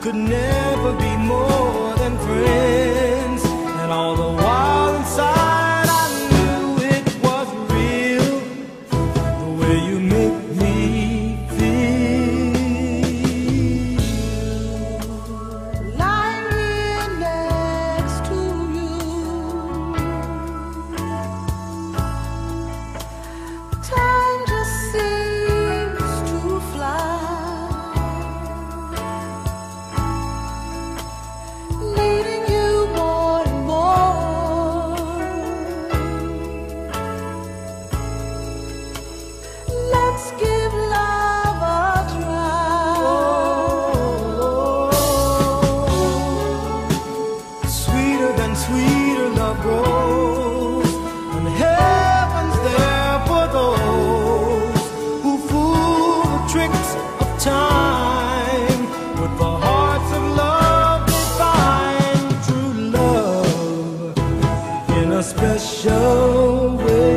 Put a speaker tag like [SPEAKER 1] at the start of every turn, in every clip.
[SPEAKER 1] could never be more than friends. And all the while inside I knew it was real, the way you make me feel.
[SPEAKER 2] Lying here next to you, time just seems to fly. Needing you more and more. Let's give love a try.
[SPEAKER 1] Sweeter than sweeter love grows, and heaven's there for those who fool the tricks of time. With the hearts of love they find true love in a special way.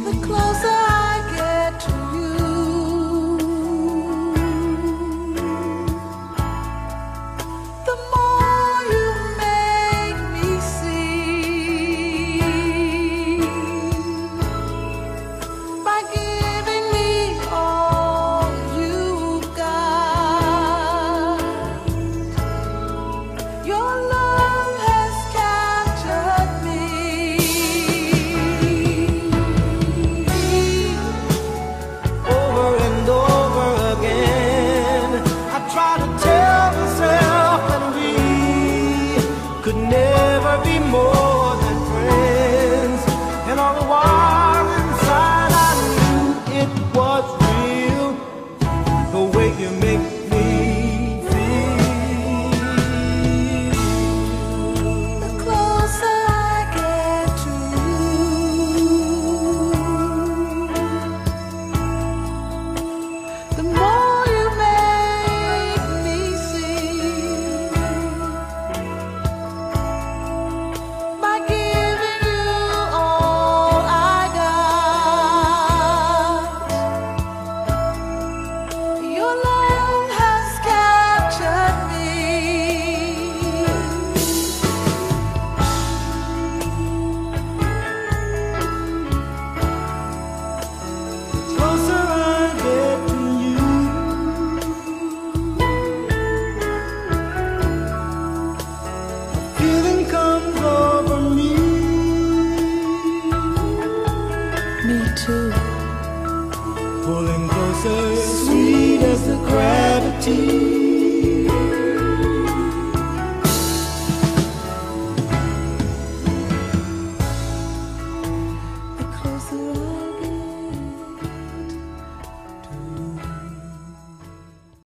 [SPEAKER 2] The closer I get to you, the more you make me see. By giving me all you've got, your love has captured me.
[SPEAKER 1] Over and over again I try to tell myself that we could never be more than friends. And all the while inside I knew it was real, the way you make me feel.
[SPEAKER 2] The closer I get to you, the more you make me see. By giving you all I got, your love has captured me.
[SPEAKER 1] Closer I get to you, a feeling comes over me.
[SPEAKER 2] Me too.
[SPEAKER 1] Pulling closer, sweet as the gravity